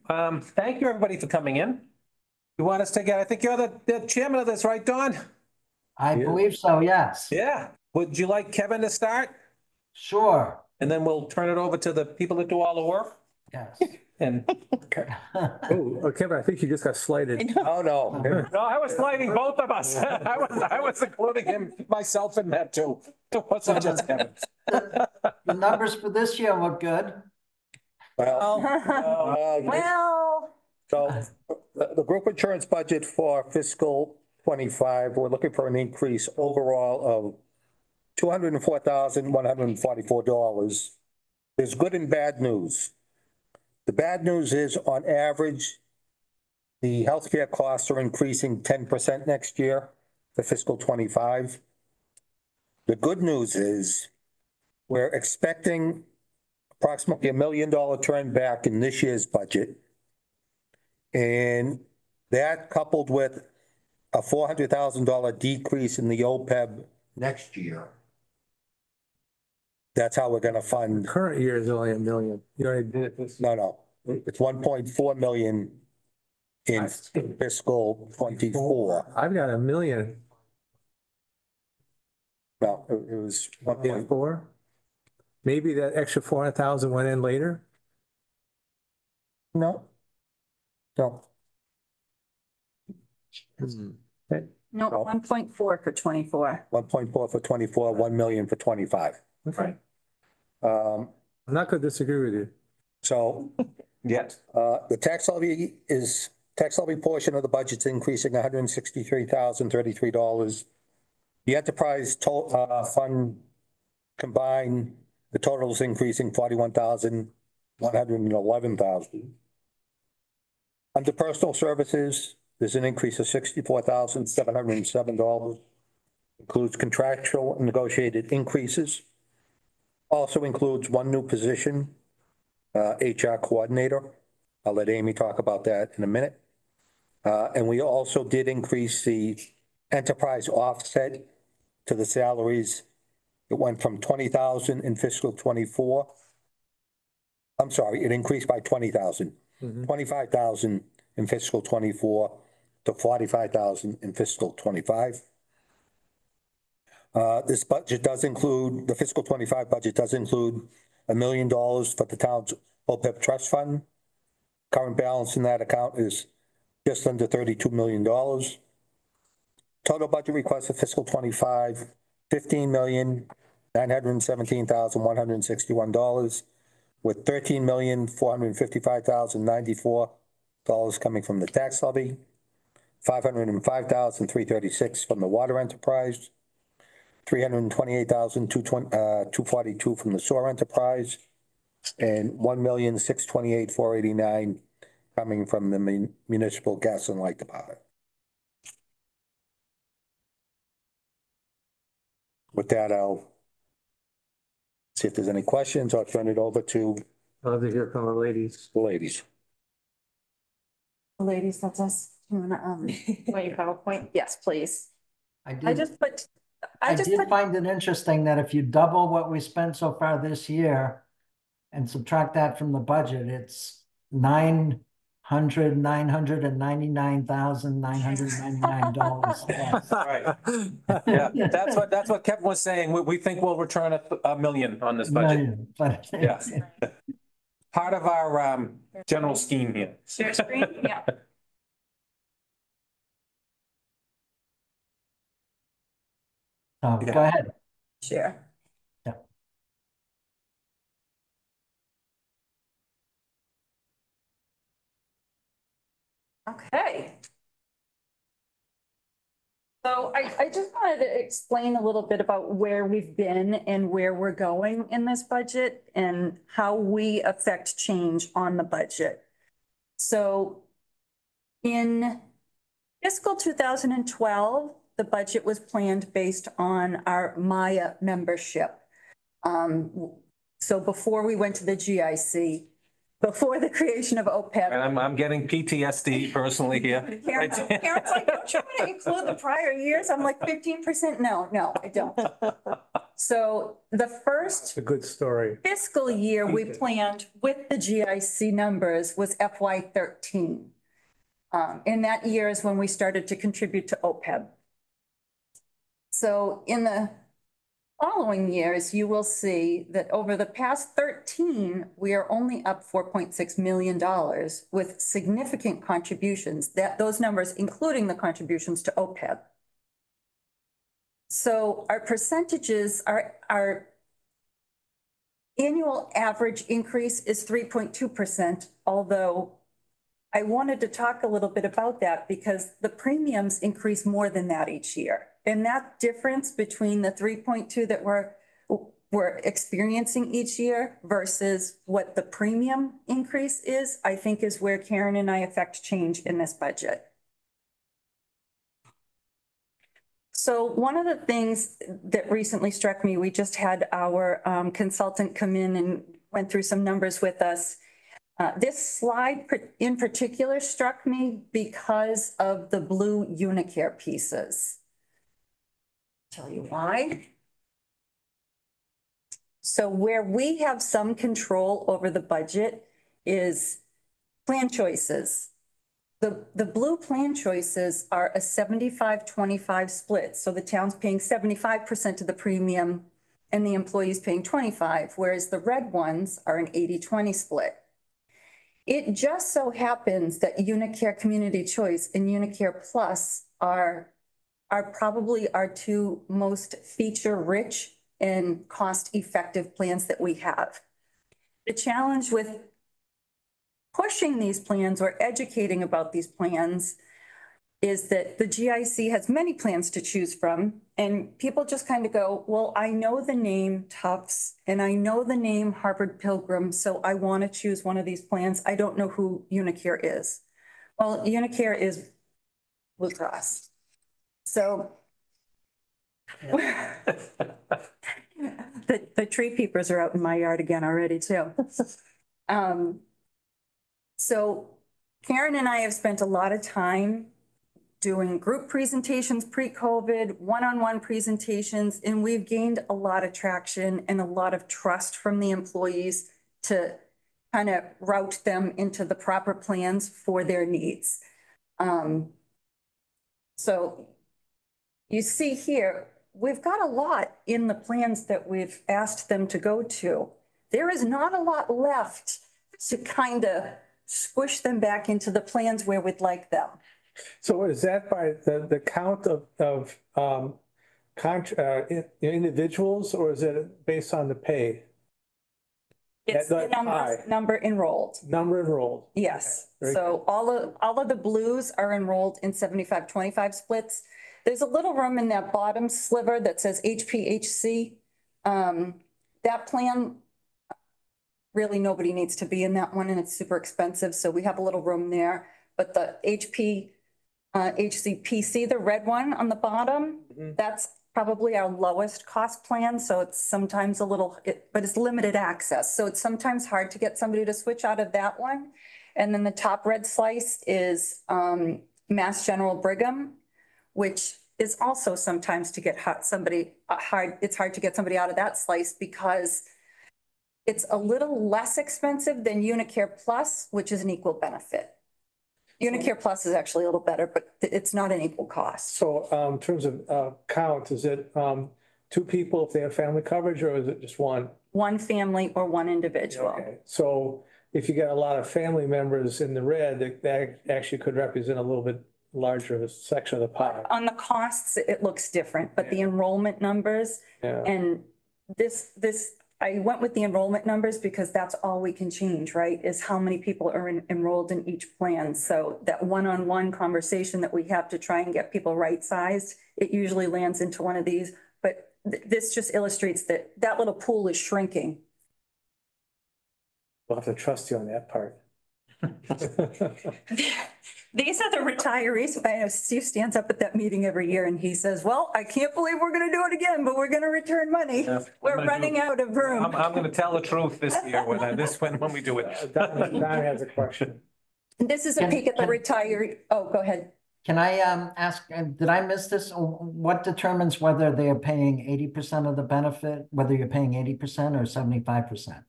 Thank you, everybody, for coming in. You want us to get, I think you're the chairman of this, right, Don? I believe so, yes. Yeah. Would you like Kevin to start? Sure. And then we'll turn it over to the people that do all the work? Yes. And Oh, Kevin, I think you just got slighted. oh, no. No, I was slighting both of us. I was including him, myself in that too. It wasn't just Kevin. The numbers for this year look good. Well, Well, so the group insurance budget for fiscal 25, we're looking for an increase overall of $204,144. There's good and bad news. The bad news is, on average, the healthcare costs are increasing 10% next year for fiscal 25. The good news is we're expecting approximately $1 million turn back in this year's budget. And that, coupled with a $400,000 decrease in the OPEB next year, that's how we're going to fund. Current year is only $1 million. You already did it this. No, it's 1.4 million in fiscal 24. I've got $1 million. No, it was 1.4. 1.4. Maybe that extra 400,000 went in later. No. no, Okay. no, 1.4 for 24. 1.4 for 24, 1 million for 25. Right. Um, I'm not going to disagree with you. so Yet. the tax levy portion of the budget's increasing $163,033. The enterprise fund combined, the total is increasing $41,111,000. Under personal services, there's an increase of $64,707. Includes contractual and negotiated increases. Also includes one new position, HR coordinator. I'll let Amy talk about that in a minute. And we also did increase the enterprise offset to the salaries. It went from 20,000 in fiscal 24. I'm sorry, it increased by 20,000, 25,000 in fiscal 24 to 45,000 in fiscal 25. This budget does include, the fiscal 25 budget does include $1 million for the town's OPEB trust fund. Current balance in that account is just under $32 million. Total budget request for fiscal 25, $15,917,161, with $13,455,094 coming from the tax levy, $505,336 from the water enterprise, $328,242 from the sewer enterprise, and $1,628,489 coming from the municipal gas and light department. With that, I'll see if there's any questions. I'll turn it over to I'll have to hear from the ladies. the ladies. Ladies, that's us. You want to want your PowerPoint? Yes, please. I I did just find it interesting that if you double what we spent so far this year and subtract that from the budget, it's $999,999. Right. Yeah, that's what Kevin was saying. We think we'll return $1 million on this budget. Yeah. Part of our general scheme here. Share screen? Yeah. Go ahead. Share. Yeah. Okay. So I just wanted to explain a little bit about where we've been and where we're going in this budget and how we affect change on the budget. So in fiscal 2012, the budget was planned based on our Maya membership. So before we went to the GIC, before the creation of OPEB. And I'm getting PTSD personally here. Karen's like, don't you want to include the prior years? I'm like 15%. No, I don't. So the first It's a good story. fiscal year we planned with the GIC numbers was FY13. In that year is when we started to contribute to OPEB. So in the following years, you will see that over the past 13, we are only up $4.6 million with significant contributions, those numbers including the contributions to OPEB. So our percentages, our annual average increase is 3.2%, although I wanted to talk a little bit about that because the premiums increase more than that each year. And that difference between the 3.2 that we're experiencing each year versus what the premium increase is, I think is where Karen and I affect change in this budget. So one of the things that recently struck me, we just had our consultant come in and went through some numbers with us. This slide in particular struck me because of the blue Unicare pieces. Tell you why. So where we have some control over the budget is plan choices. The blue plan choices are a 75-25 split. So the town's paying 75% of the premium and the employee's paying 25, whereas the red ones are an 80-20 split. It just so happens that Unicare Community Choice and Unicare Plus are probably our two most feature-rich and cost-effective plans that we have. The challenge with pushing these plans or educating about these plans is that the GIC has many plans to choose from, and people just kind of go, well, I know the name Tufts and I know the name Harvard Pilgrim, so I want to choose one of these plans. I don't know who Unicare is. Well, Unicare is Blue Cross. So the tree peepers are out in my yard again already too. So Karen and I have spent a lot of time doing group presentations pre-COVID, one-on-one presentations, and we've gained a lot of traction and a lot of trust from the employees to kind of route them into the proper plans for their needs. So you see here, we've got a lot in the plans that we've asked them to go to. There is not a lot left to kind of squish them back into the plans where we'd like them. So is that by the count of individuals, or is it based on the pay? It's the number enrolled. Number enrolled. Yes. Okay. So all of the blues are enrolled in 75-25 splits. There's a little room in that bottom sliver that says HPHC. That plan, really nobody needs to be in that one, and it's super expensive. So we have a little room there. But the HCPC, the red one on the bottom, that's probably our lowest cost plan. So it's sometimes a little, but it's limited access. So it's sometimes hard to get somebody to switch out of that one. And then the top red slice is Mass General Brigham, which is also sometimes to get somebody hard. It's hard to get somebody out of that slice because it's a little less expensive than Unicare Plus, which is an equal benefit. Unicare Plus is actually a little better, but it's not an equal cost. So in terms of count, is it 2 people if they have family coverage, or is it just one? One family or one individual. Okay. So if you get a lot of family members in the red, that actually could represent a little bit larger section of the pie. On the costs, it looks different, but the enrollment numbers and I went with the enrollment numbers because that's all we can change, right? Is how many people are enrolled in each plan. So that one-on-one conversation that we have to try and get people right-sized, it usually lands into one of these. But this just illustrates that that little pool is shrinking. We'll have to trust you on that part. These are the retirees. I know Steve stands up at that meeting every year and he says, well, I can't believe we're going to do it again, but we're going to return money. Yeah, we're running out of room. I'm going to tell the truth this year when we do it. Don has a question. This is a peek at the retiree. Oh, go ahead. Can I ask, did I miss this? What determines whether they are paying 80% of the benefit, whether you're paying 80% or 75%?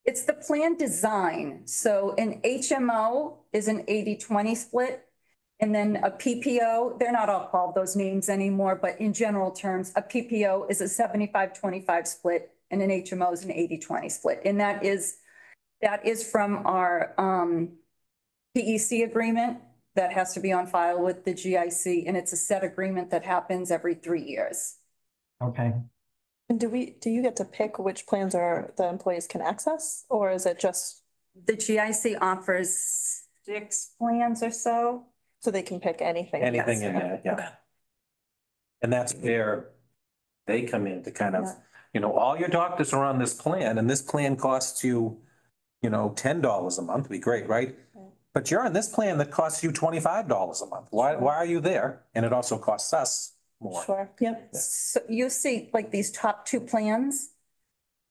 It's the plan design. So an HMO is an 80-20 split. And then a PPO, they're not all called those names anymore, but in general terms, a PPO is a 75-25 split and an HMO is an 80-20 split. And that is from our PEC agreement that has to be on file with the GIC, and it's a set agreement that happens every 3 years. Okay. And do you get to pick which plans the employees can access, or is it just? The GIC offers 6 plans or so. So they can pick anything? Anything in there, yeah. Okay. And that's where they come in to kind of, all your doctors are on this plan and this plan costs you, $10 a month, would be great, right? But you're on this plan that costs you $25 a month. Why are you there? And it also costs us more. Sure, yep. So you see like these top 2 plans,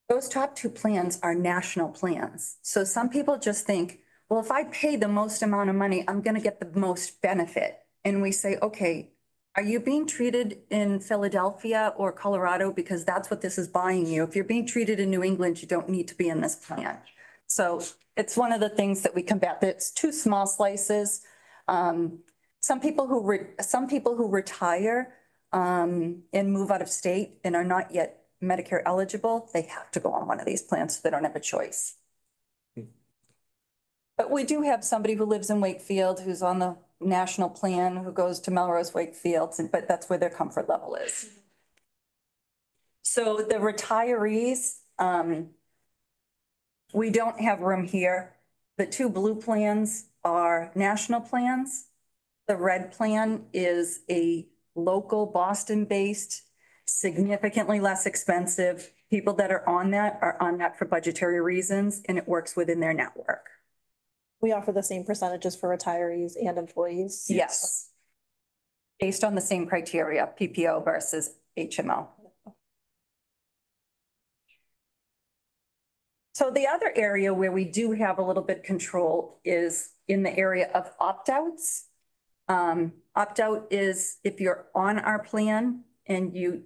those top 2 plans are national plans. So some people just think, well, if I pay the most amount of money, I'm going to get the most benefit. And we say, okay, are you being treated in Philadelphia or Colorado? Because that's what this is buying you. If you're being treated in New England, you don't need to be in this plan. So it's one of the things that we combat. It's 2 small slices. Some people who retire and move out of state and are not yet Medicare eligible, they have to go on one of these plans, so they don't have a choice. But we do have somebody who lives in Wakefield who's on the national plan who goes to Melrose Wakefield, but that's where their comfort level is. So the retirees, we don't have room here. The 2 blue plans are national plans. The red plan is a local Boston-based, significantly less expensive. People that are on that for budgetary reasons, and it works within their network. We offer the same percentages for retirees and employees? Yes. Based on the same criteria, PPO versus HMO. So the other area where we do have a little bit control is in the area of opt-outs. Opt-out is if you're on our plan and you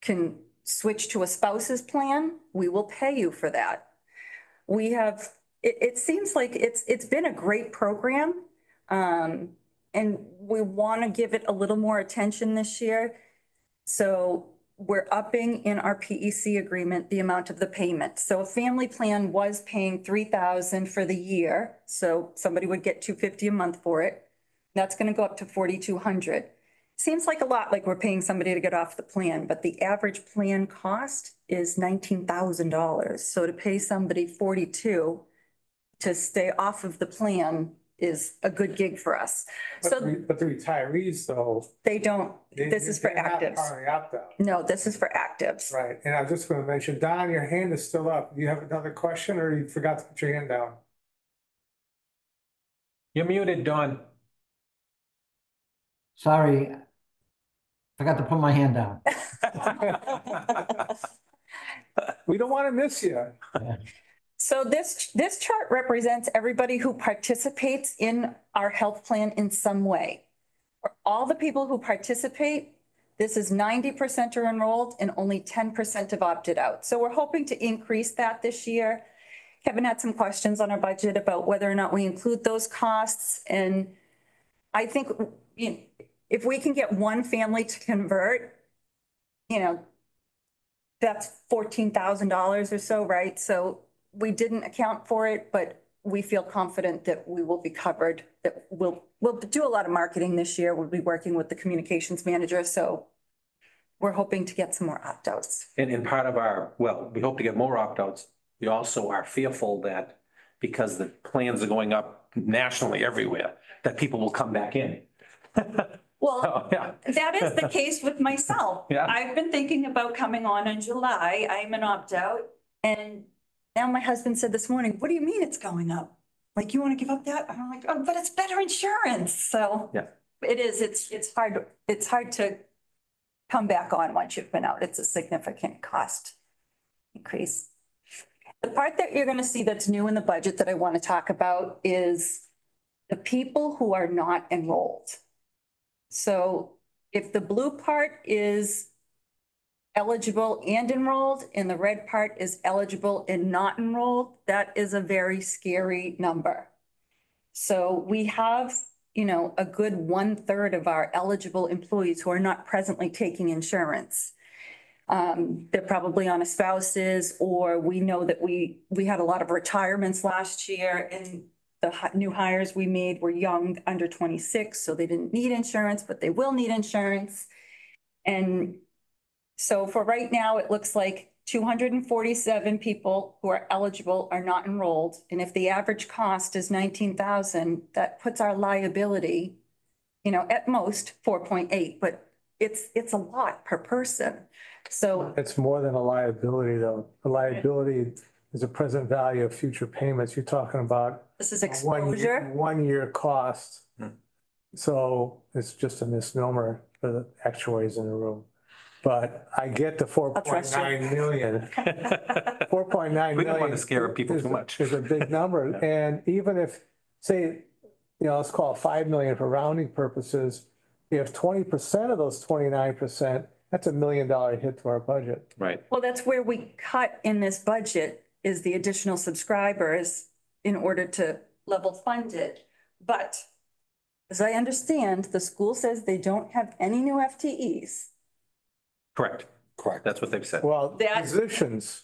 can switch to a spouse's plan, we will pay you for that. We have, it seems like it's been a great program. And we want to give it a little more attention this year. So we're upping in our PEC agreement the amount of the payment. So a family plan was paying $3,000 for the year. So somebody would get $250 a month for it. That's going to go up to $4,200. Seems like a lot, like we're paying somebody to get off the plan, but the average plan cost is $19,000. So to pay somebody $42 to stay off of the plan is a good gig for us. But the retirees though. They don't, this is for actives. No, this is for actives. Right, and I was just gonna mention, Don, your hand is still up. Do you have another question or you forgot to put your hand down? You're muted, Don. Sorry. Forgot to put my hand down. We don't want to miss you. Yeah. So this chart represents everybody who participates in our health plan in some way. For all the people who participate, this is 90% are enrolled and only 10% have opted out. So we're hoping to increase that this year. Kevin had some questions on our budget about whether or not we include those costs. And I think if we can get one family to convert, that's $14,000 or so, right? So we didn't account for it, but we feel confident that we will be covered, that we'll do a lot of marketing this year. We'll be working with the communications manager. So we're hoping to get some more opt-outs. And part of we hope to get more opt-outs. We also are fearful that because the plans are going up nationally everywhere, that people will come back in. Well, that is the case with myself. Yeah. I've been thinking about coming on in July. I'm an opt-out. And now my husband said this morning, what do you mean it's going up? Like, you want to give up that? And I'm like, oh, but it's better insurance. So yeah, it is. It's hard to come back on once you've been out. It's a significant cost increase. The part that you're going to see that's new in the budget that I want to talk about is the people who are not enrolled. So if the blue part is eligible and enrolled, and the red part is eligible and not enrolled, that is a very scary number. So we have, a good 1/3 of our eligible employees who are not presently taking insurance. They're probably on a spouses, or we know that we had a lot of retirements last year, and the new hires we made were young, under 26, so they didn't need insurance, but they will need insurance. And so for right now, it looks like 247 people who are eligible are not enrolled. And if the average cost is 19,000, that puts our liability, at most 4.8, but it's a lot per person. So It's more than a liability, though. A liability is a present value of future payments. You're talking about this is a exposure. 1 year cost. So it's just a misnomer for the actuaries in the room. But I get the trust you. 4.9 million. 4.9 We don't want million to scare people too much. is a big number. Yeah. And even if, say, let's call it 5 million for rounding purposes, if 20% of those 29%, that's $1 million hit to our budget. Right. Well, that's where we cut in this budget, is the additional subscribers in order to level fund it. But as I understand, the school says they don't have any new FTEs. Correct. That's what they've said. Well, positions,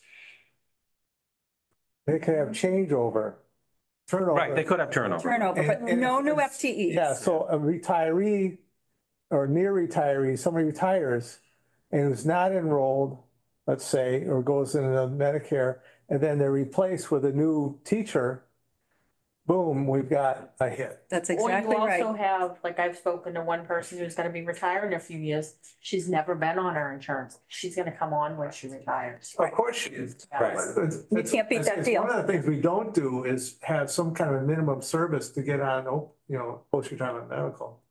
they can have changeover, turnover. Right, they could have turnover. Turnover, but And no new it's- FTEs. Yeah, so a retiree or near retiree, somebody retires and is not enrolled, let's say, or goes into Medicare, and then they're replaced with a new teacher, boom, we've got a hit. That's Or exactly you right. also have, like, I've spoken to one person who's gonna be retiring in a few years. She's never been on her insurance. She's gonna come on when she retires. Of course she is. Right. You can't beat that deal. One of the things we don't do is have some kind of minimum service to get on, post-retirement medical.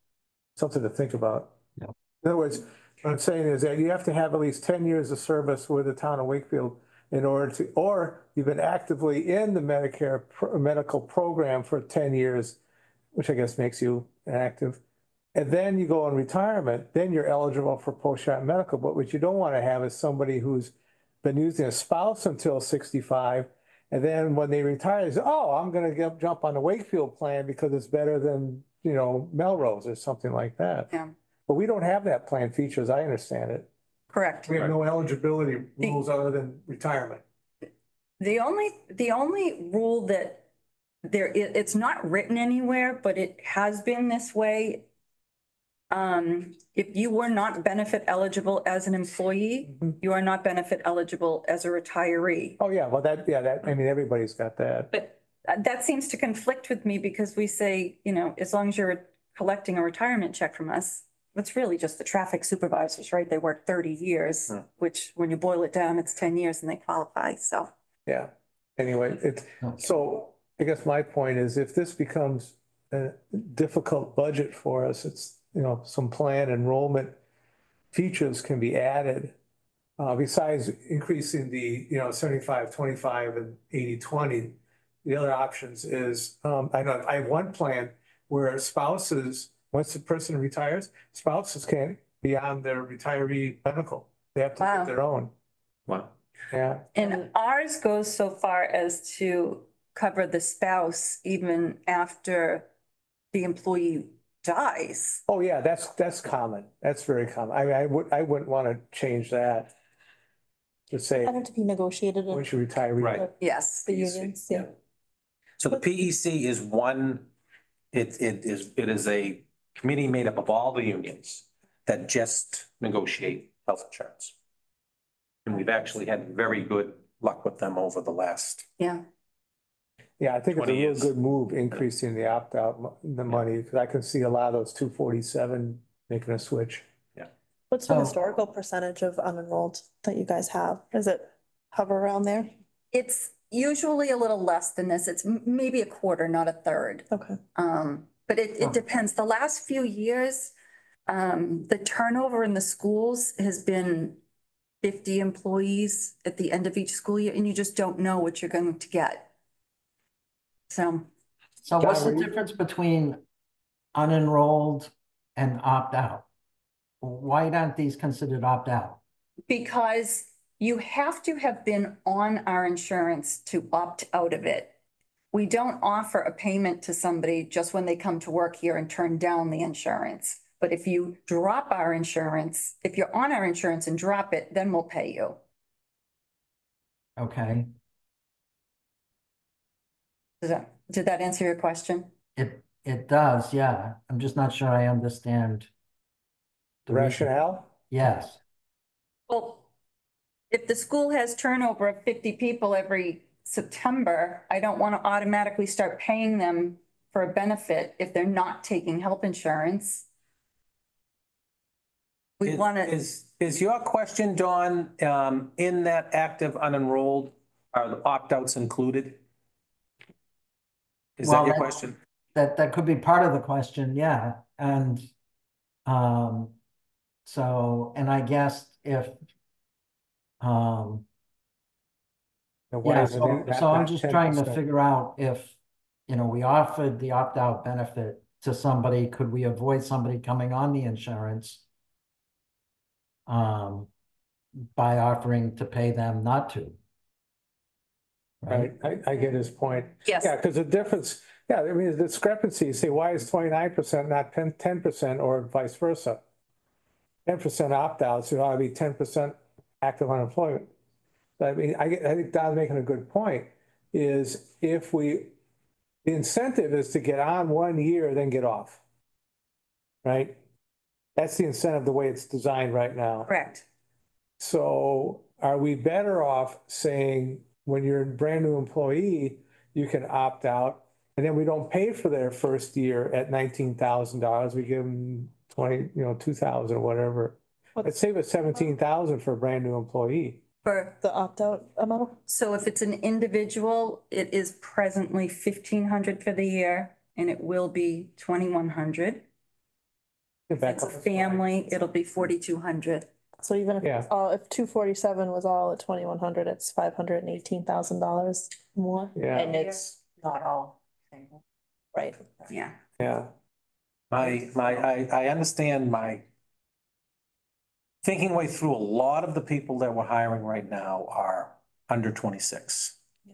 Something to think about. Yeah. In other words, what I'm saying is that you have to have at least 10 years of service with the town of Wakefield in order to, or you've been actively in the Medicare medical program for 10 years, which I guess makes you active. And then you go on retirement, then you're eligible for post-retirement medical. But what you don't want to have is somebody who's been using a spouse until 65. And then when they retire, they say, oh, I'm going to jump on the Wakefield plan because it's better than, Melrose or something like that. Yeah. But we don't have that plan feature, as I understand it. Correct. We have no eligibility rules other than retirement. The only rule that it's not written anywhere, but it has been this way. If you were not benefit eligible as an employee, you are not benefit eligible as a retiree. Oh, yeah, well, everybody's got that. But that seems to conflict with me, because we say, as long as you're collecting a retirement check from us, it's really just the traffic supervisors, right? They work 30 years, which when you boil it down, it's 10 years and they qualify, so. Yeah, anyway, so I guess my point is, if this becomes a difficult budget for us, it's, some plan enrollment features can be added. Besides increasing the, 75-25 and 80-20, the other options is, I know I have one plan where spouses, once the person retires, spouses can't be on their retiree medical. They have to Wow. get their own. Wow. Yeah. And ours goes so far as to cover the spouse even after the employee dies. Oh, yeah, that's common. That's very common. I wouldn't want to change that. To say, I'd have to be negotiated in once you retire. Right. Yes. the unions, yeah. So the PEC is it is a committee made up of all the unions that just negotiate health insurance. And we've actually had very good luck with them over the last. Yeah. Yeah, I think it's a 20 real years. good move, increasing the opt-out, the money, because I can see a lot of those 247 making a switch. What's the Oh. historical percentage of unenrolled that you guys have? Is it hover around there? It's usually a little less than this. It's maybe a quarter, not a third. Okay. But it depends. The last few years, the turnover in the schools has been 50 employees at the end of each school year, and you just don't know what you're going to get. So So what's the John, difference between unenrolled and opt out. Why aren't these considered opt out? Because you have to have been on our insurance to opt out of it. We don't offer a payment to somebody just when they come to work here and turn down the insurance. But if you drop our insurance, if you're on our insurance and drop it, then we'll pay you. Okay, Did that answer your question? it does, yeah. I'm just not sure I understand. the reason. Rationale? Yes, Well, if the school has turnover of 50 people every September, I don't want to automatically start paying them for a benefit if they're not taking health insurance. We want to, Is your question, Dawn, in that active unenrolled, are the opt-outs included? Is that Well, your that- question? that could be part of the question, yeah, and, so, and I guess if, And why yeah, isn't it so I'm at just trying to 10%? figure out if, we offered the opt-out benefit to somebody, could we avoid somebody coming on the insurance? By offering to pay them not to. Right, I get his point. yes, Yeah, because the difference, yeah, I mean, the discrepancy, you say, why is 29% not 10% or vice versa? 10% opt-outs, it ought to be 10% active unemployment. I mean, I think Don's making a good point, is if the incentive is to get on 1 year, then get off. Right? That's the incentive, the way it's designed right now. correct. So are we better off saying, when you're a brand new employee, you can opt out, and then we don't pay for their first year at $19,000, we give them 2,000 or whatever. Let's save us 17,000 for a brand new employee. For, The opt-out amount? so if it's an individual, it is presently 1,500 for the year and it will be 2,100. If it's a family, it'll be 4,200. So even if, Yeah. if 247 was all at 2,100, it's $518,000 more, Yeah, And it's not all. right? Yeah. yeah. I understand my thinking way through, a lot of the people that we're hiring right now are under 26. Yeah.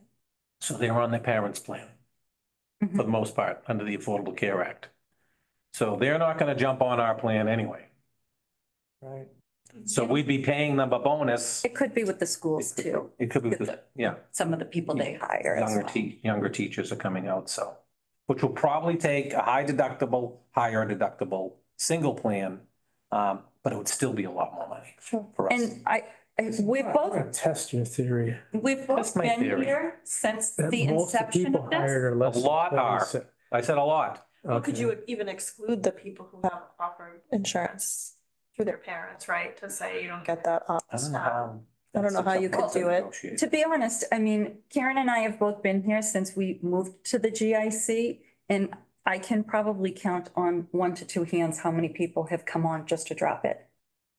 So they're on their parents' plan for the most part, under the Affordable Care Act. So they're not gonna jump on our plan anyway. Right. So we'd be paying them a bonus. It could be with the schools too. It could be, with yeah, Some of the people they hire as well. younger teachers are coming out, so. Which will probably take a higher deductible, single plan, but it would still be a lot more money Sure. for us. And we've I'm both, gonna test your theory. we've both That's my been theory. here since That the most of the inception people of this. hired are less A lot than are. 26. I said a lot. Well, could Okay. you even exclude the people who have offered insurance through their parents, right? To say you don't get that opt. I don't know how. I don't know how you could do it. Negotiate. To be honest, I mean, Karen and I have both been here since we moved to the GIC, and I can probably count on 1 to 2 hands how many people have come on just to drop it.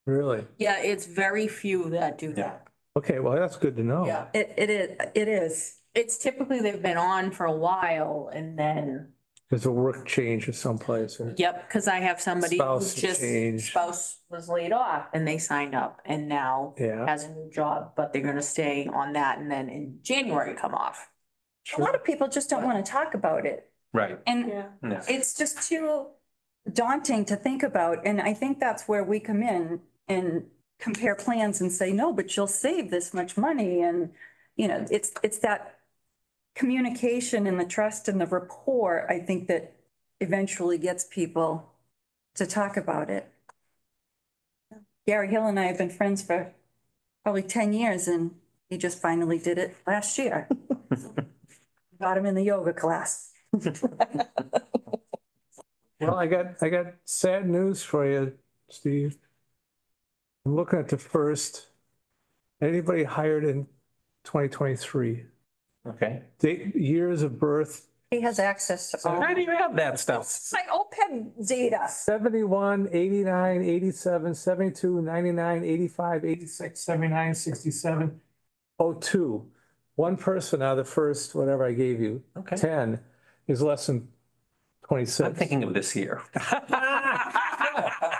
Really? Yeah, it's very few that do that. Okay, well, that's good to know. Yeah. It is. It's typically they've been on for a while and then, There's a work change or someplace. Or... yep, because I have somebody who Spouse just, change. spouse was laid off and they signed up and now Yeah. has a new job, but they're gonna stay on that and then in January come off. A lot of people just don't want to talk about it. Right. And Yeah. Yeah. it's just too daunting to think about. And I think that's where we come in and compare plans and say, no, but you'll save this much money. And, it's that communication and the trust and the rapport, I think, that eventually gets people to talk about it. Gary Hill and I have been friends for probably 10 years and he just finally did it last year. Got him in the yoga class. Well, I got sad news for you, Steve. I'm looking at the first. Anybody hired in 2023? Okay. Years of birth, He has access to all How do you have that stuff? my OPEB data. 71, 89, 87, 72, 99, 85, 86, 79, 67, 02. One person out of the first, whatever I gave you, Okay. 10, is less than 26. I'm thinking of this year.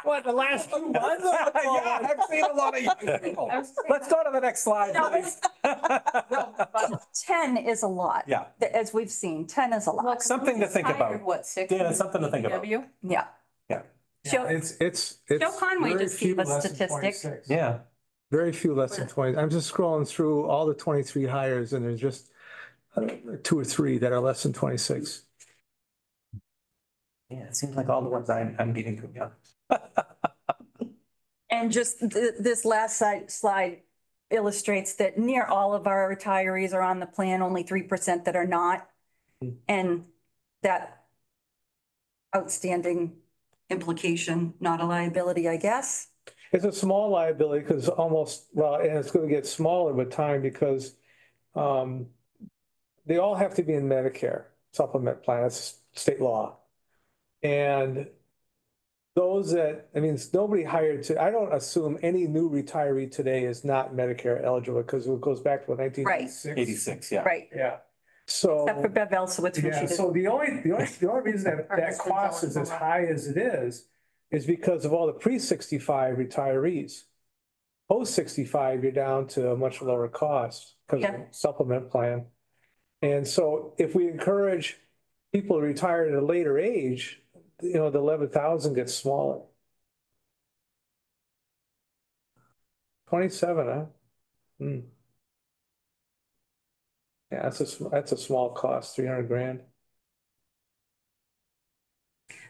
What, the last 2 months? Yeah, I've seen a lot of young people. Let's go to the next slide, please. 10 is a lot. Yeah. As we've seen, 10 is a lot. Something to think about. What, six? Yeah, something to think about. DPW? Yeah. Yeah, Joe, It's. Joe Conway very just gave few us less than statistics. 26. yeah. Very few less than 20. I'm just scrolling through all the 23 hires and there's just 2 or 3 that are less than 26. Yeah, it seems like all the ones I'm meeting from young. And just this last slide illustrates that near all of our retirees are on the plan, only 3% that are not. And that outstanding implication, not a liability, I guess. It's a small liability because and it's going to get smaller with time because they all have to be in Medicare supplement plan. It's state law. And those that, I mean, it's nobody hired to, I don't assume any new retiree today is not Medicare eligible because it goes back to 1986. 86, yeah. Right. Yeah. So. Except for Bev Elsowitz when Yeah, she did. so the only reason that cost is as high as it is because of all the pre-65 retirees. Post-65, you're down to a much lower cost because of the supplement plan. And so if we encourage people to retire at a later age, the 11,000 gets smaller. 27, huh? Hmm. Yeah, that's a small cost, 300 grand.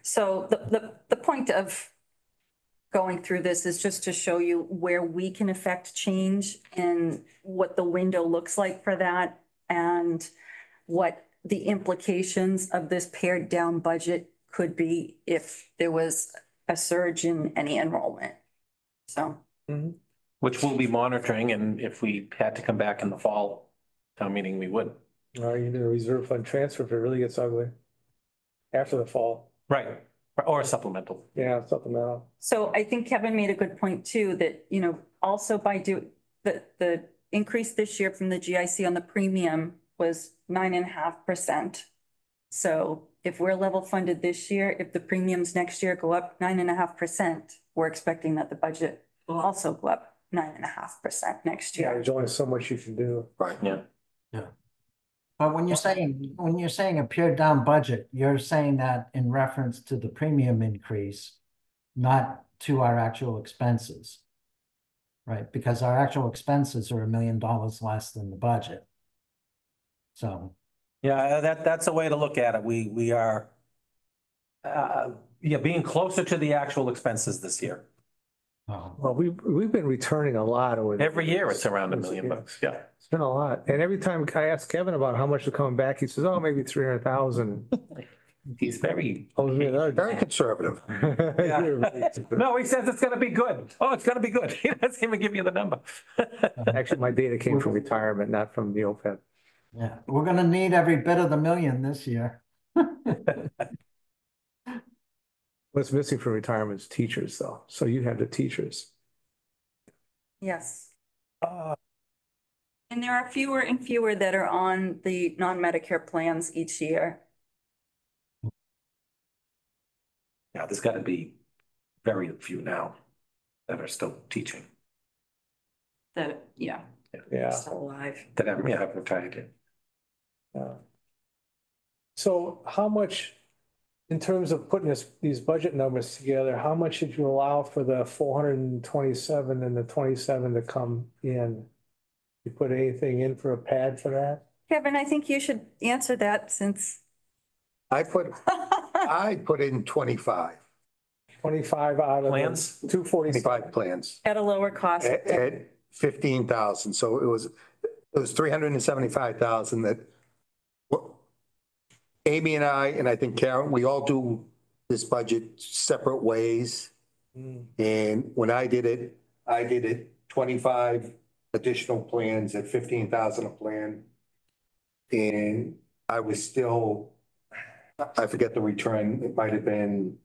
So the point of going through this is just to show you where we can affect change and what the window looks like for that and what the implications of this pared down budget could be if there was a surge in any enrollment. So. Which we'll be monitoring, and if we had to come back in the fall town meeting, we would. Or you do a reserve fund transfer if it really gets ugly. After the fall. Right, or supplemental. Yeah, supplemental. So I think Kevin made a good point too, that, also by the increase this year from the GIC on the premium was 9.5%. So if we're level funded this year, if the premiums next year go up 9.5%, we're expecting that the budget will also go up 9.5% next Yeah, year. there's only so much you can do. Right. Yeah. But when you're saying a pared down budget, you're saying that in reference to the premium increase, not to our actual expenses. Right, because our actual expenses are $1 million less than the budget. So. Yeah, that's a way to look at it. We are being closer to the actual expenses this year. Well, we've been returning a lot over. Every year it's around $1 million. Yeah. It's been a lot. And every time I ask Kevin about how much is coming back, he says, oh, maybe 300,000. He's very. Very conservative. No, he says it's gonna be good. Oh, it's gonna be good. He doesn't even give you the number. Actually, my data came from retirement, not from the OPEB. Yeah, we're gonna need every bit of the million this year. What's missing from retirement is teachers, though. So you have the teachers. Yes. And there are fewer and fewer that are on the non-Medicare plans each year. Yeah, there's gotta be very few now that are still teaching, That, Yeah. still alive. that have retired yet. Yeah. So how much, in terms of putting these budget numbers together, how much did you allow for the 427 and the 27 to come in? You put anything in for a pad for that? Kevin, I think you should answer that since. I put in 25. 25 out of Plans? 247. 25 plans At a lower cost. at 15,000. So it was 375,000 that Amy and I think Karen, we all do this budget separate ways. And when I did it 25 additional plans at 15,000 a plan. And I was still, I forget the return, it might have been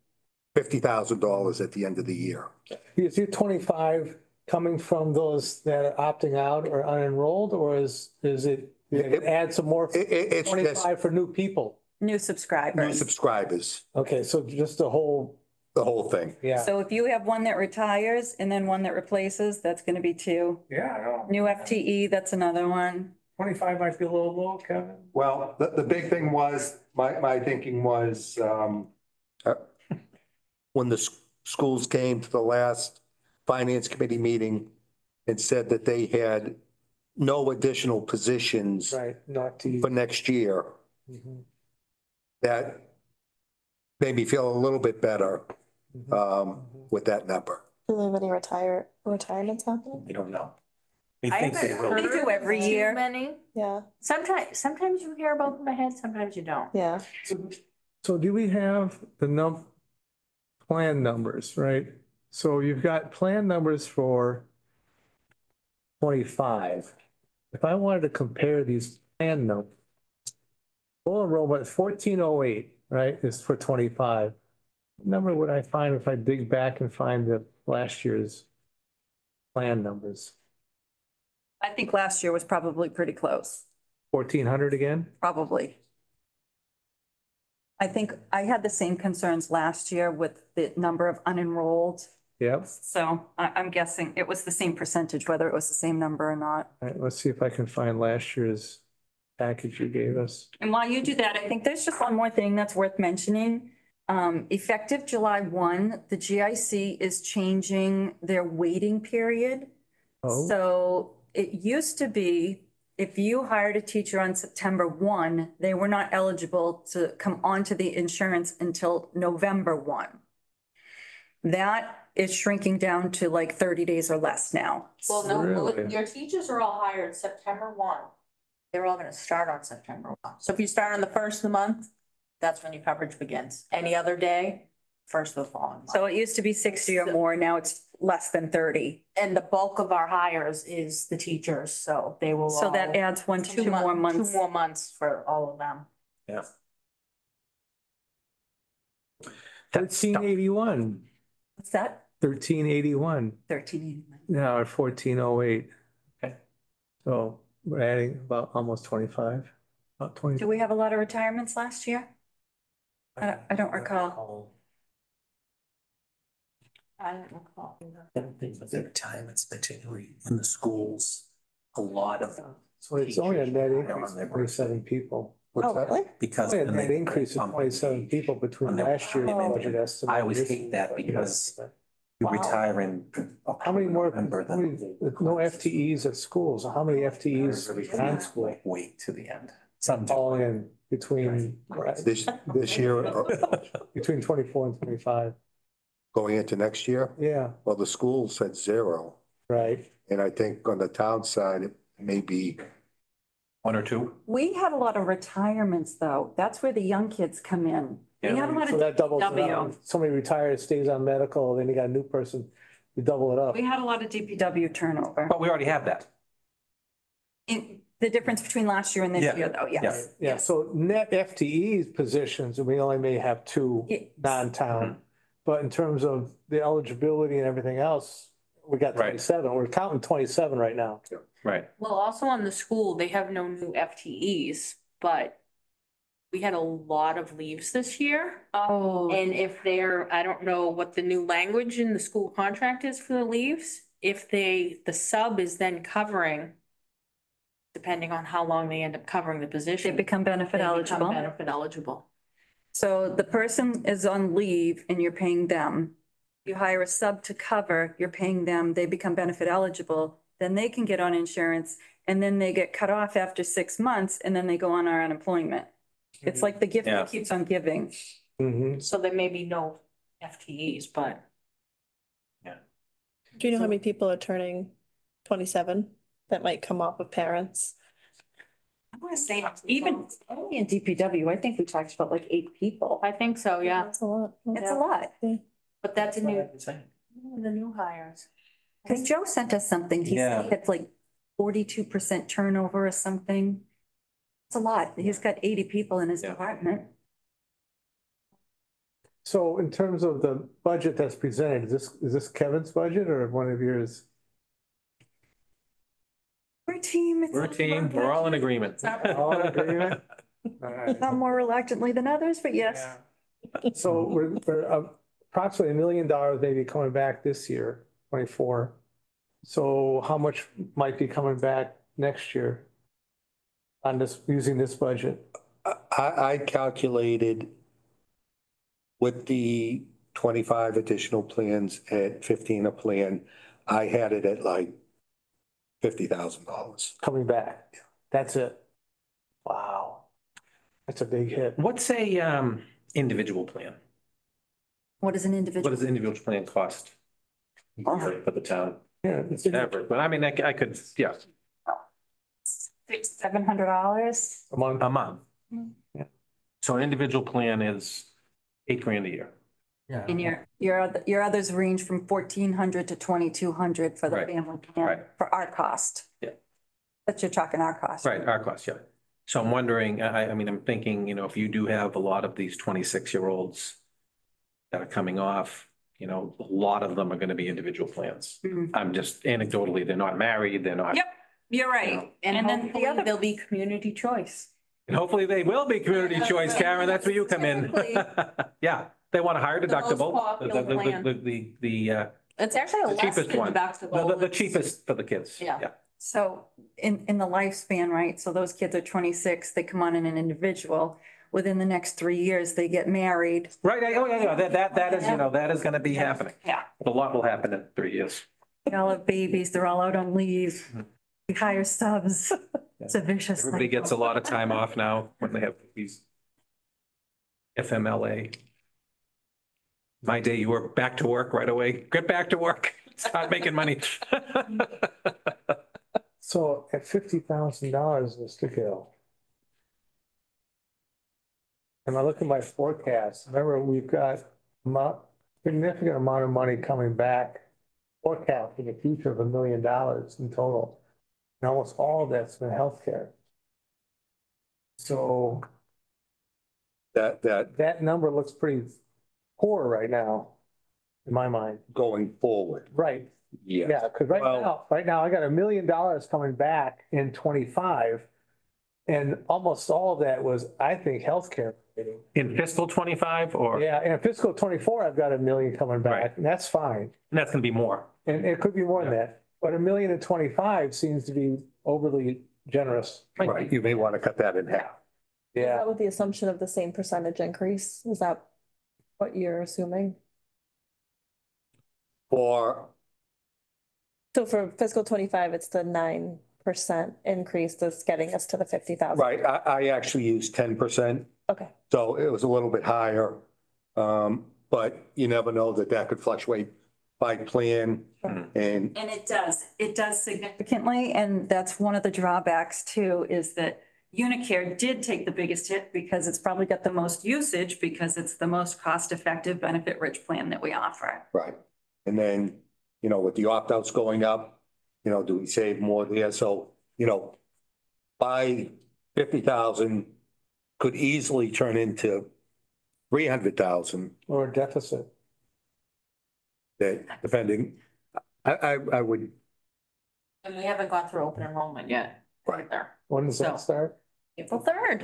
$50,000 at the end of the year. Is your 25 coming from those that are opting out or unenrolled, or is it add some more? It's 25 for new people? New subscribers. New subscribers. Okay, so just the whole the whole thing. Yeah. So if you have one that retires and then one that replaces, that's gonna be two. Yeah, I know. New FTE, that's another one. 25 might be a little low, Kevin. Well, the big thing was, my thinking was, when the schools came to the last finance committee meeting and said that they had no additional positions Right, not to. for next year, Mhm. that made me feel a little bit better, with that number. Do they have any retirements happening? We don't know. We I think they haven't will. They do every heard year. Too many. Yeah, Sometimes you hear about them ahead, sometimes you don't. yeah. So do we have the plan numbers, right? So you've got plan numbers for 25. If I wanted to compare these plan numbers, full enrollment 1408, right, is for 25. What number would I find if I dig back and find the last year's plan numbers? I think last year was probably pretty close, 1400 again? probably. I think I had the same concerns last year with the number of unenrolled. Yep. So I'm guessing it was the same percentage, whether it was the same number or not. All right, let's see if I can find last year's package you gave us. And while you do that, I think there's just one more thing that's worth mentioning. Effective July 1, the GIC is changing their waiting period. Oh. So it used to be, if you hired a teacher on September 1, they were not eligible to come onto the insurance until November 1. That is shrinking down to like 30 days or less now. Well, no, Really? your teachers are all hired September 1. They're all gonna start on September 1. So if you start on the first of the month, that's when your coverage begins. Any other day, first of the following month. So it used to be 60 or more, now it's less than 30. And the bulk of our hires is the teachers, so they will. So that all- adds two more months. 2 more months for all of them. Yeah. That's tough. 1381, What's that? 1381, 1389. now at 1408. Okay. So we're adding about almost 25, about 20. Do we have a lot of retirements last year? I don't recall. I don't recall. I don't think with the retirements, particularly in the schools, a lot of them. So it's only a net Teachers increase retire on of their 27 people. What's Oh, that? really? Because. Only a then net they increase of bump 27 people between on their last year's retirement. budget estimate. I always and this hate that budget because estimate. you Wow. retire in. How many more, November how many- than- no FTEs at schools, how many FTEs on school? Like, wait to the end. Some do. All in between, This year, between 24 and 25. going into next year, Yeah, well, the school said 0. right. And I think on the town side, it may be, One or two. We had a lot of retirements, though. That's where the young kids come in. We Yeah. had a lot So of that doubles it DPW. up. Somebody retires, stays on medical, then you got a new person, you double it up. We had a lot of DPW turnover. But we already have that. The difference between last year and this Yeah. year, though, yes. Yeah, so net FTEs positions, we only may have 2 Yes. non-town. But in terms of the eligibility and everything else, we got Right. 27. We're counting 27 right now. Right. Well, also on the school, they have no new FTEs, but we had a lot of leaves this year. Oh, And if they're, I don't know what the new language in the school contract is for the leaves, if the sub is then covering, depending on how long they end up covering the they position. become benefit they become eligible. Benefit eligible. So the person is on leave and you're paying them. You hire a sub to cover, you're paying them, they become benefit eligible, then they can get on insurance. And then they get cut off after 6 months and then they go on our unemployment. It's like the gift Yeah. that keeps on giving. Mm-hmm. So there may be no FTEs, but Do you know how many people are turning 27 that might come off of parents? I want to say even only in DPW, I think we talked about like 8 people. I think so, yeah. That's a lot. It's a lot. But that's a new, the new hires. Because Joe sent us something. He said Yeah. it's like 42% turnover or something. It's a lot. He's got 80 people in his Yeah. department. So in terms of the budget that's presented, is this Kevin's budget or one of yours? We're a team. It's We're a team. We're all in agreement. All in agreement? All right. Some more reluctantly than others, but yes. So we're approximately $1 million maybe coming back this year, 24. So how much might be coming back next year on this, using this budget? I calculated with the 25 additional plans at 15 a plan, I had it at like $50,000. Coming back. That's it. Wow. That's a big hit. What's a, individual plan? What is an What individual? does the individual plan cost for the town? Yeah, it's Average, but I mean, I could, yeah, $700? among, a month. Yeah. So an individual plan is $8,000 a year. Yeah. And your others range from 1,400 to 2,200 for the Right, family right. plan for our cost. Yeah. But you're talking our cost. Right, our cost, yeah. So I'm wondering, I mean, I'm thinking, if you do have a lot of these 26-year-olds that are coming off, a lot of them are gonna be individual plans. Mhm. I'm just anecdotally, they're not married, they're not. You're right. And then hopefully there'll be community choice. And hopefully they will be community choice, Karen, that's where you come in. Typically. Yeah, they want a higher The most deductible. popular plan. The It's actually a the less cheapest one. deductible. The cheapest for the kids. Yeah. So in the lifespan, right? So those kids are 26, they come on in an individual. Within the next 3 years, they get married. Right, oh, yeah, that is, that is gonna be happening. Yeah. A lot will happen in 3 years. They all have babies, they're all out on leave. We hire subs. It's a vicious Everybody cycle. gets a lot of time off now when they have these FMLA. My day, you were back to work right away. Get back to work. Start making money. so at $50,000, Mr. Gill. And I look at my forecast, remember, we've got a significant amount of money coming back, forecast in the future of $1 million in total. And almost all of that's been healthcare. So that number looks pretty poor right now, in my mind. Going forward. Right, Yeah. yeah, because right now I got $1 million coming back in 25. And almost all of that was, I think, healthcare. In fiscal 25 or? Yeah, and fiscal 24, I've got $1 million coming Right. back, and that's fine. And that's gonna be more. And it could be more than that, but $1 million in 25 seems to be overly generous. Right, you may want to cut that in half. Is Yeah, that with the assumption of the same percentage increase? Is that what you're assuming? Or, So for fiscal 25, it's the 9% increase that's getting us to the 50,000. right, I actually used 10%, Okay. so it was a little bit higher. But you never know that could fluctuate by plan and And it does significantly, and that's one of the drawbacks too, is that Unicare did take the biggest hit because it's probably got the most usage because it's the most cost-effective, benefit-rich plan that we offer. right. And then, with the opt-outs going up, do we save more there? So, by 50,000 could easily turn into 300,000 or a deficit. that depending, I would, And we haven't gone through open enrollment yet. Right. There. When does that So- start? April 3rd.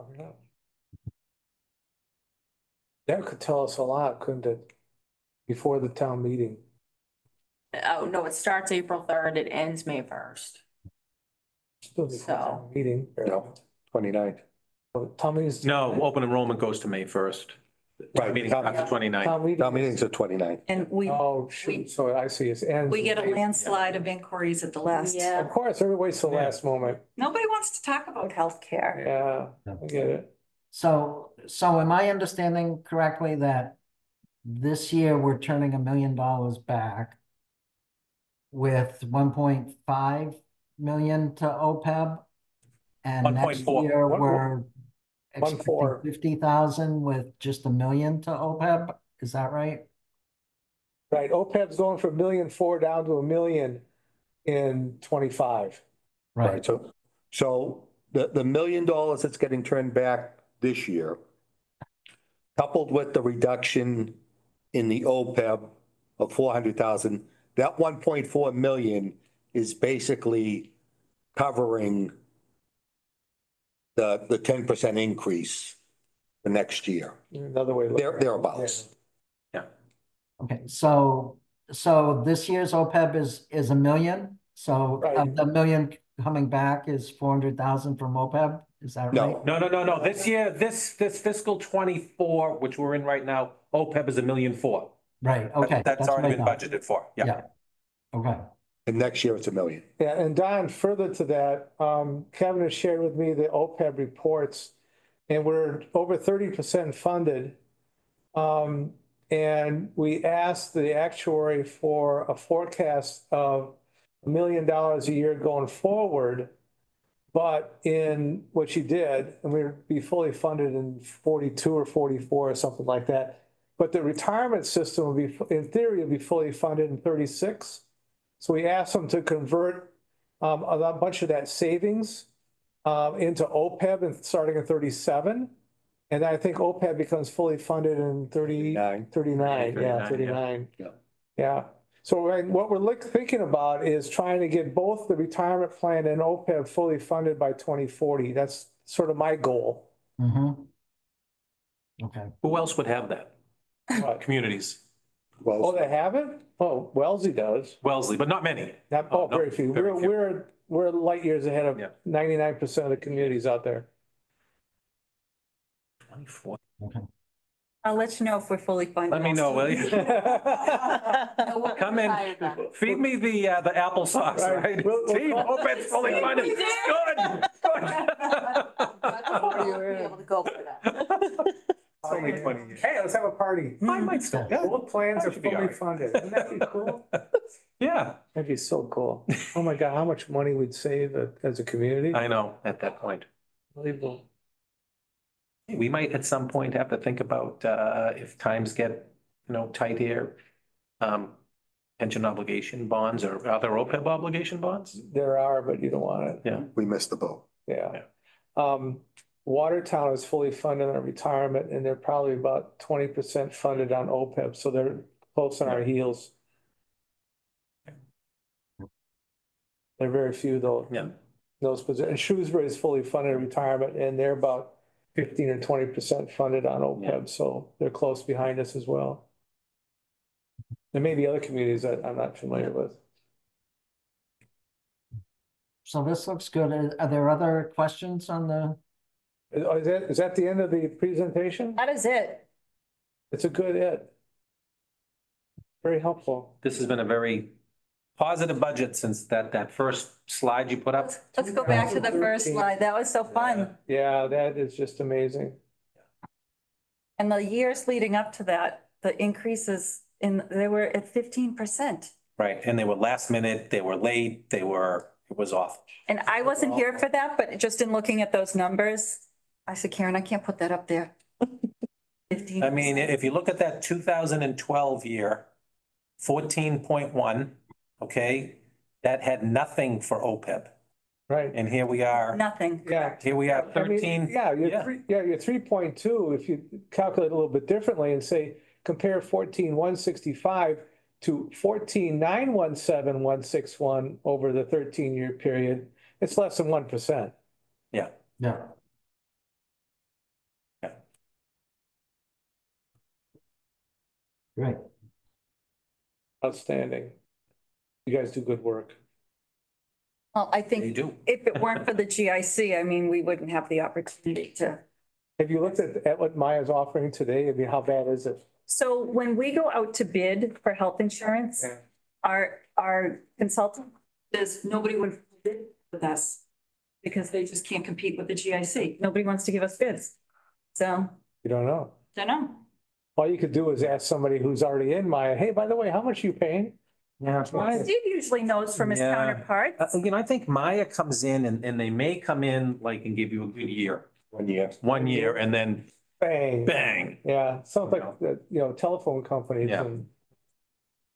I don't know. That could tell us a lot, couldn't it? Before the town meeting. Oh, no, it starts April 3rd. It ends May 1st. Still before So- town meeting. 29th. Town meeting's. No, open enrollment goes to May 1st. Right. Meeting starts 29th. Town meeting. Town meeting's at 29th. And Oh, shoot, so I see, it's ends. we get a landslide of inquiries at the last. Yeah. Of course, everybody waits till the last moment. Nobody wants to talk about healthcare. Yeah, I get it. So am I understanding correctly that this year we're turning $1 million back with 1.5 million to OPEB? And next 1.4. year One- we're 1.4. expecting 50,000 with just $1 million to OPEB? Is that right? Right, OPEB's going from 1,400,000 down to 1 million in 25. Right, so the $1 million that's getting turned back this year, coupled with the reduction in the OPEB of 400,000, that 1.4 million is basically covering the 10% increase the next year, Another way. to look at it. thereabouts. Okay, so this year's OPEB is $1 million. So Right. of the million coming back is 400,000 from OPEB. Is that No. right? No. This year, this fiscal 24, which we're in right now, OPEB is $1.4 million. Right, okay. That's already been what I thought. budgeted for, yeah. Yeah, okay. And next year it's $1 million. Yeah, and Don, further to that, Kevin has shared with me the OPEB reports, and we're over 30% funded. And we asked the actuary for a forecast of $1 million a year going forward. But in what she did, and we'd be fully funded in 42 or 44 or something like that. But the retirement system will be, in theory, will be fully funded in 36. So we asked them to convert a bunch of that savings into OPEB and starting at 37. And I think OPEB becomes fully funded in 39, 39. Yeah. Yeah. So what we're thinking about is trying to get both the retirement plan and OPEB fully funded by 2040. That's sort of my goal. Mm-hmm. Okay. Who else would have that? What? Communities. Oh, Well, they haven't? Oh, Wellesley does. Wellesley, but not many. Oh, no, very few. very few. We're light years ahead of Yeah. 99% of the communities out there. 24. I'll let you know if we're fully funded. Let me know, will you? We'll Come in, retire then. feed me the applesauce, Right. right? We'll Team, call- OPEB's fully funded. We did. Good, Able to go for that. It's only 20 years. Hey, let's have a party. I might still. Both plans are That should be all fully right. funded. Wouldn't that be cool? Yeah, That'd be so cool. Oh my God, how much money we'd save as a community. I know, at that point. Unbelievable. We might at some point have to think about, if times get, tight here, pension obligation bonds or other OPEB obligation bonds. There are, but you don't want it. Yeah. we missed the boat. Yeah. Watertown is fully funded on retirement and they're probably about 20% funded on OPEB, so they're close on our heels. There are very few though. Yeah. Those positions. And Shrewsbury is fully funded in retirement and they're about 15 or 20% funded on OPEB, so they're close behind us as well. There may be other communities that I'm not familiar with. So this looks good. Are there other questions on the? Is that the end of the presentation? That is it. It's a good it. Very helpful. This has been a very positive budget since that first slide you put up. Let's go back to the first slide. That was so fun. Yeah, that is just amazing. And the years leading up to that, the increases they were at 15%. Right, and they were last minute, they were late, it was awful. And I wasn't here for that, but just in looking at those numbers, I said, Karen, I can't put that up there. 15%. I mean, if you look at that 2012 year, 14.1, okay, that had nothing for OPEB. Right. And here we are, Nothing. Yeah. here we are, I mean, 13. Yeah, you're 3.2. If you calculate a little bit differently and say, compare 14,165 to 14,917,161 over the 13-year period, it's less than 1%. Yeah. Yeah. Yeah. Great. Outstanding. You guys do good work. Well, I They think do. if it weren't for the GIC, I mean, we wouldn't have the opportunity to. Have you looked at what Maya's offering today? I mean, how bad is it? So when we go out to bid for health insurance, Yeah. our consultant says nobody would bid with us because they just can't compete with the GIC. Nobody wants to give us bids. So, You don't know. don't know. All you could do is ask somebody who's already in Maya, hey, by the way, how much are you paying? Yeah. Steve usually knows from his Yeah. counterparts. I think Maya comes in and they may come in like and give you a good year. 1 year. 1 year and then Bang. bang. Yeah, sounds like, telephone companies Yeah. and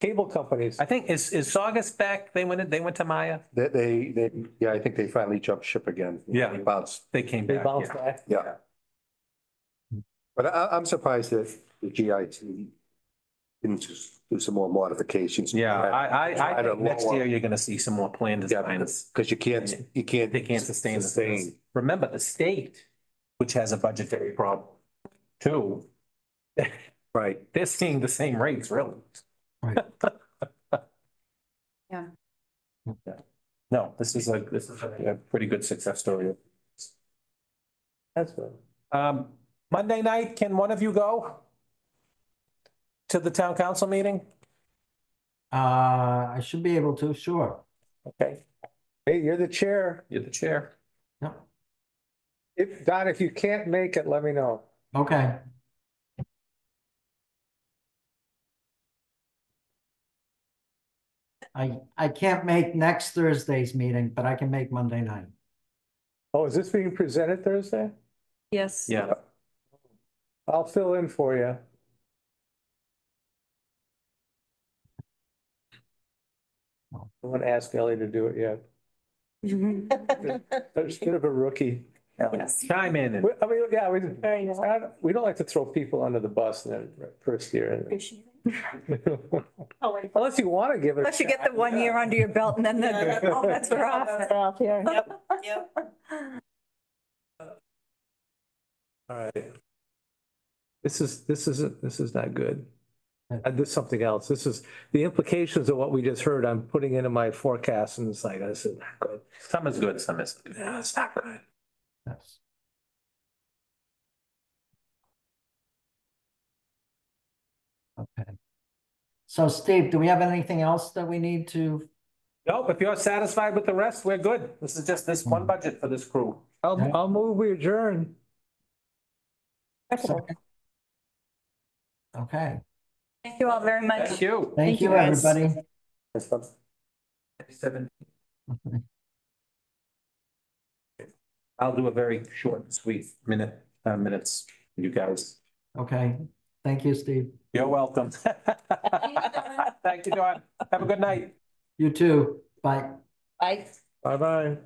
cable companies. I think is Saugus back? They went to Maya? Yeah, I think they finally jumped ship again. Yeah. They bounced. They came They back. bounce yeah. back. Yeah. But I'm surprised that the GIT didn't just do some more modifications. Yeah, I Try to think next lower- year you're gonna see some more plan designs. Because you can't. They can't sustain this. Sustain. Remember, the state, which has a budgetary problem too, Right, they're seeing the same rates, really. Right. Yeah. No, this is a pretty good success story. That's good. Monday night, can one of you go to the town council meeting? I should be able to, sure. Okay, Hey, you're the chair. you're the chair. Yep. Don, if you can't make it, let me know. Okay. I can't make next Thursday's meeting, but I can make Monday night. Oh, is this being presented Thursday? Yes. Yeah, I'll fill in for you. I want to ask Ellie to do it yet. There's a bit of a rookie. chime in and. I mean, yeah, Very nice. we don't like to throw people under the bus in their first year. Appreciate it. Oh, wait. Unless you want to give it. Unless you get the 1 year under your belt and then all bets are off. Off here. Yep. All right. This is not good. This is something else. This is the implications of what we just heard. I'm putting into my forecast and it's like, this is not good. Some is good, some isn't. Yeah, it's not good. Yes. Okay. So Steve, do we have anything else that we need to? Nope, if you're satisfied with the rest, we're good. This is just this one budget for this crew. I'll move, we adjourn. Okay. Thank you all very much. Thank you. Thank you, you, guys. everybody. 7. I'll do a very short and sweet minutes, you guys. Okay. Thank you, Steve. You're welcome. Thank you, Dawn. Have a good night. You too. Bye. Bye. Bye-bye.